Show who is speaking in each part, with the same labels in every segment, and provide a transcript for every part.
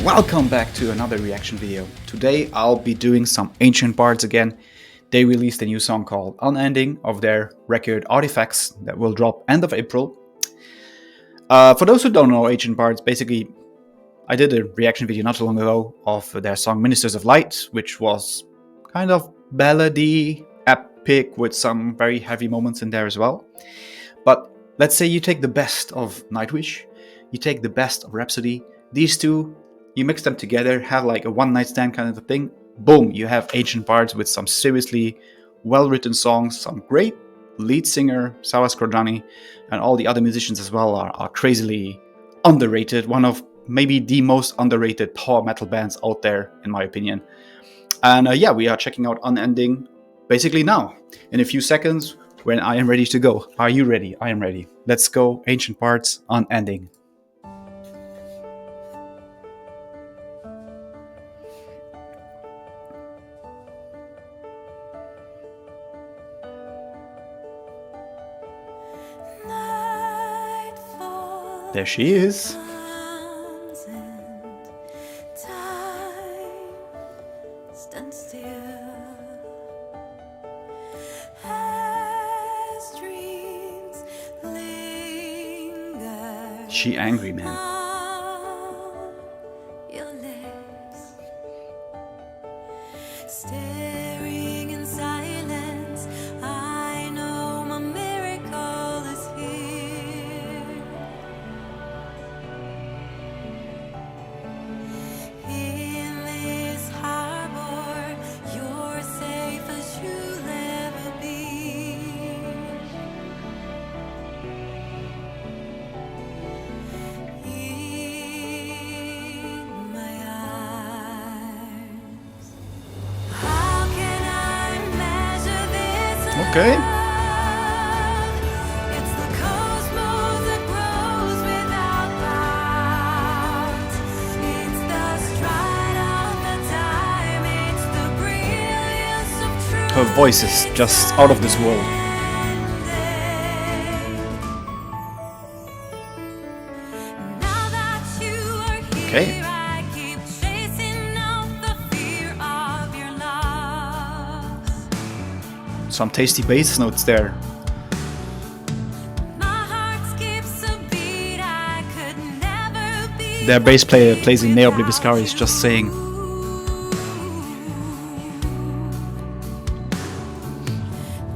Speaker 1: Welcome back to another reaction video. Today I'll be doing some Ancient Bards again. They released a new song called Unending of their Record ARTIFEX that will drop end of April. For those who don't know Ancient Bards, basically I did a reaction video not too long ago of their song Ministers of Light, which was kind of ballady, epic with some very heavy moments in there as well. But let's say you take the best of Nightwish, you take the best of Rhapsody, these two, you mix them together, have like a one-night stand kind of a thing, boom, you have Ancient Bards with some seriously well-written songs, some great lead singer, Sawas Kordani, and all the other musicians as well are crazily underrated. One of maybe the most underrated power metal bands out there, in my opinion. And yeah, we are checking out Unending basically now, in a few seconds, when I am ready to go. Are you ready? I am ready. Let's go, Ancient Bards, Unending. There she is. She angry, man.
Speaker 2: Staring in silence, I know my miracle is here. In this harbor, you're safe as you'll ever be. In my arms, how can I measure this
Speaker 1: Okay.
Speaker 2: love? It's the cosmos that grows without bounds. It's the stride of the time. It's the brilliance of truth.
Speaker 1: Her voice is just out of this world.
Speaker 2: Now that you are here,
Speaker 1: Okay.
Speaker 2: I keep chasing off the fear of your loss.
Speaker 1: Some tasty bass notes there.
Speaker 2: My heart skips a beat. I could never be
Speaker 1: Their bass player plays in Neo Obliviscari is just saying.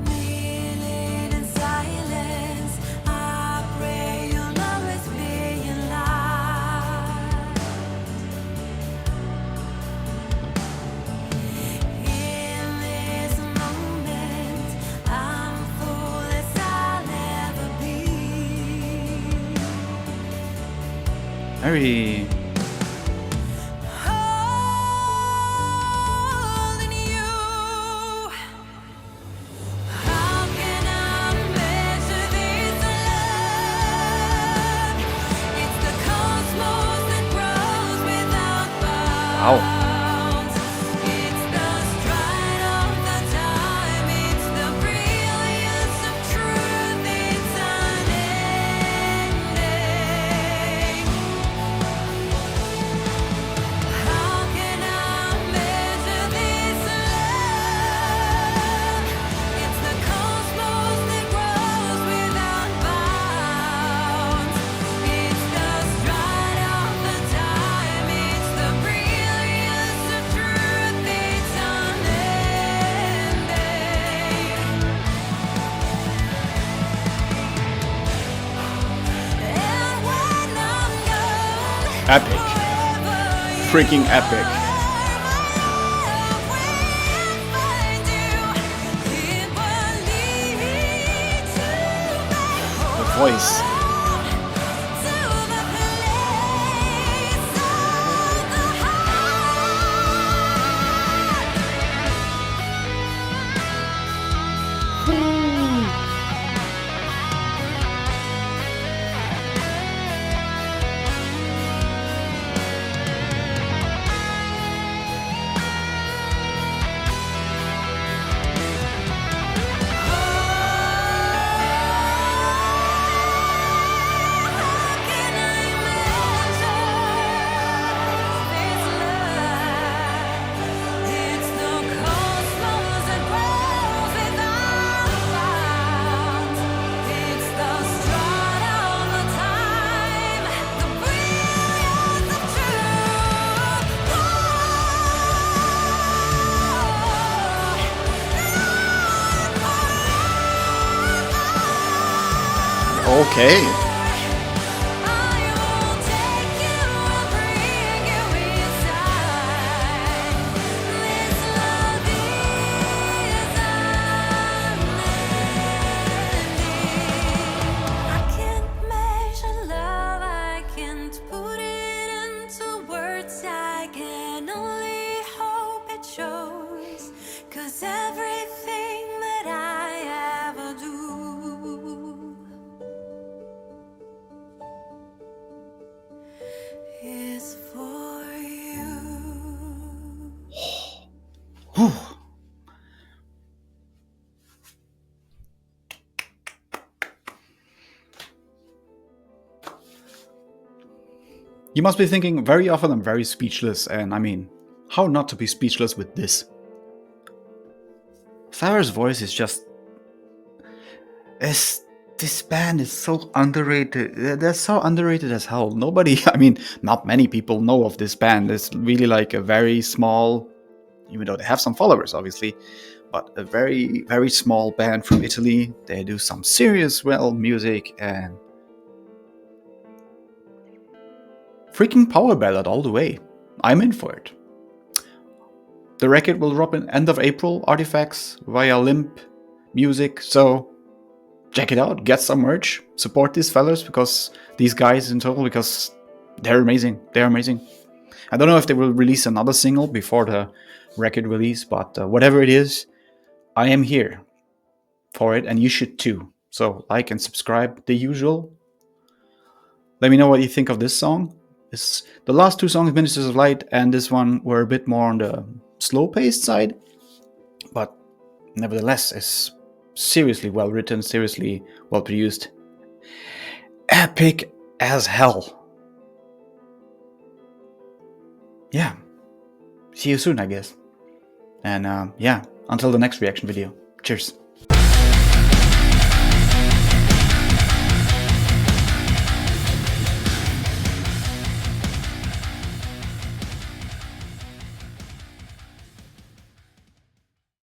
Speaker 2: Kneeling in silence, I pray you'll always be in light. In this moment, I'm full as I'll ever be.
Speaker 1: Very
Speaker 2: Holding you. How can I measure this love? It's the cosmos that grows without
Speaker 1: wow.
Speaker 2: bounds. It's the stride of the time. It's the brilliance of truth. It's unending. How can I measure this love? It's the cosmos that grows without bounds. It's the stride of the time. It's the brilliance of truth. It's unending. And when I'm gone,
Speaker 1: Epic. Freaking epic. The voice. Okay.
Speaker 2: Everything that I ever do is for you.
Speaker 1: Whew. You must be thinking, very often I'm very speechless, and I mean, how not to be speechless with this? Sarah's voice is just... This band is so underrated. They're so underrated as hell. Nobody, I mean, not many people know of this band. It's really like a very small, even though they have some followers, obviously, but a very, very small band from Italy. They do some serious, well, music, and freaking power ballad all the way. I'm in for it. The record will drop in end of April, ARTIFEX, via Limp Music, so check it out, get some merch, support these fellas, because these guys in total, because they're amazing. They're amazing. I don't know if they will release another single before the record release, but whatever it is, I am here for it, and you should too. So like and subscribe, the usual. Let me know what you think of this song. The last two songs, Ministers of Light and this one, were a bit more on the slow-paced side, but nevertheless, it's seriously well written, seriously well produced. Epic as hell. Yeah. See you soon, I guess. And yeah, until the next reaction video. Cheers.